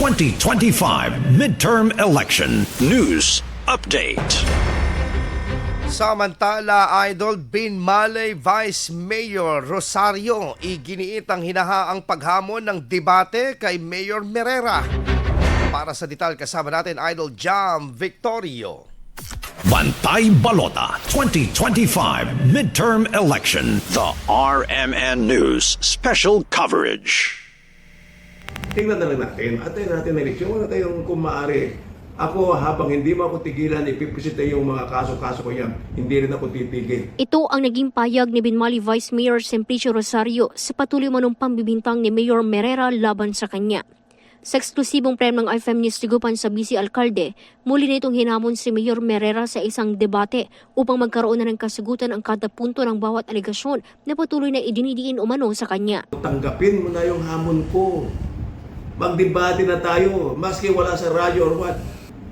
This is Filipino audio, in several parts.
2025 Midterm Election News Update. Samantala, Idol, Binmaley Vice Mayor Rosario iginiit ang hinahaang paghamon ng debate kay Mayor Merera. Para sa detalye kasama natin, Idol Jam Victorio. Bantay Balota 2025 Midterm Election. The RMN News Special Coverage. Tingnan na lang natin. Atayin natin na eleksyon. Wala tayong kung maaari. Ako, habang hindi mo ako tigilan, ipipresenta yung mga kaso-kaso ko yan. Hindi rin ako titigil. Ito ang naging payag ni Binmaley Vice Mayor Simplicio Rosario sa patuloy manong pambibintang ni Mayor Merera laban sa kanya. Sa eksklusibong prem ng IFM News Tigupan sa BC Alcalde, muli nitong hinamon si Mayor Merera sa isang debate upang magkaroon na ng kasagutan ang kada punto ng bawat alegasyon na patuloy na idinidiin umano sa kanya. Tanggapin mo na yung hamon ko. Magdebate na tayo, maski wala sa radyo or what.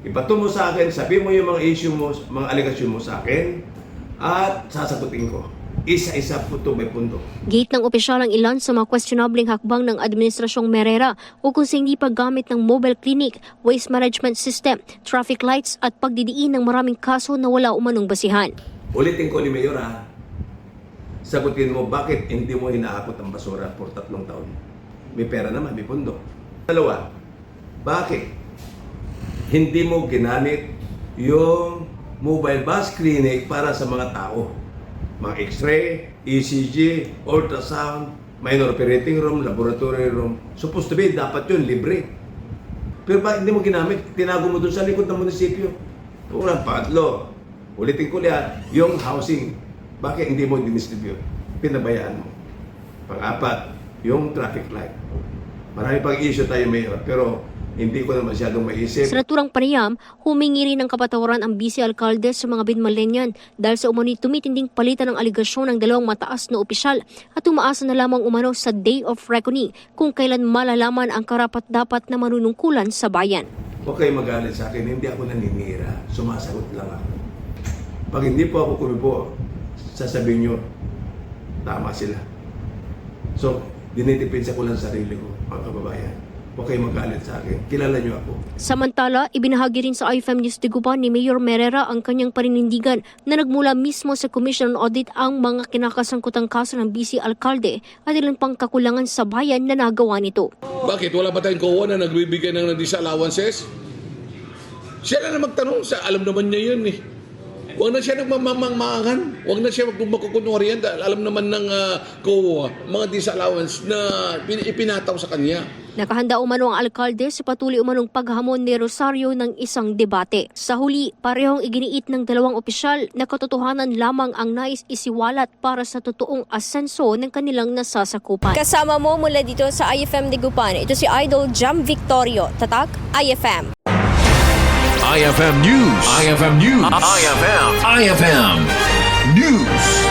Ipato mo sa akin, sabi mo yung mga issue mo, mga alegasyon mo sa akin, at sasagutin ko. Isa-isa punto by punto. Gate ng opisyal ang ilan sa mga questionableng hakbang ng Administrasyong Merera o kung sa hindi paggamit ng mobile clinic, waste management system, traffic lights at pagdidiin ng maraming kaso na wala umanong basihan. Ulitin ko ni Mayor ha, sagutin mo bakit hindi mo hinaakot ang basura for 3 taon. May pera naman, may pundo. Dalawa, bakit hindi mo ginamit yung mobile bus clinic para sa mga tao? Mga x-ray, ECG, ultrasound, minor operating room, laboratory room. Supposed to be, dapat yun, libre. Pero bakit hindi mo ginamit? Tinago mo dun sa likod ng munisipyo. Unang pangatlo, ulitin ko lihat, yung housing, bakit hindi mo dinistribute? Pinabayaan mo. Pang-apat, yung traffic light. Marami pang issue tayo, Mayor, pero hindi ko na masyadong maisip. Sa naturang panayam, humingi rin ng kapatawaran ang BC Alcalde sa mga Binmalenyan dahil sa umano'y tumitinding palitan ng aligasyon ng dalawang mataas na opisyal at umaasa na lamang umano sa Day of Reckoning kung kailan malalaman ang karapat-dapat na manunungkulan sa bayan. Huwag kayo magalit sa akin, hindi ako naninira. Sumasagot lang ako. Pag hindi po ako kumipo, sasabihin nyo, tama sila. So, dinidipinsa ko lang sarili ko, mga kababayan. Huwag kayo magalit sa akin. Kilala niyo ako. Samantala, ibinahagi rin sa IFM News Tigupan ni Mayor Merera ang kanyang paninindigan na nagmula mismo sa Commission on Audit ang mga kinakasangkutang kaso ng BC Alcalde at ilang pang kakulangan sa bayan na nagawa nito. Bakit? Wala ba tayong COA na nagbibigay ng disallowances? Siya na magtanong. Alam naman niya yun eh. Huwag na siya nagmamangmangan. Huwag na siya magkukunwari yan. Alam naman ng COA, mga disallowance na ipinataw sa kanya. Nakahanda umano ang alkalde sa patuloy umanong paghamon ni Rosario ng isang debate. Sa huli, parehong iginiit ng dalawang opisyal na katotohanan lamang ang nais isiwalat para sa totoong asenso ng kanilang nasasakupan. Kasama mo mula dito sa IFM Tigupan, ito si Idol Jam Victorio, Tatak IFM. IFM News. IFM News. IFM News.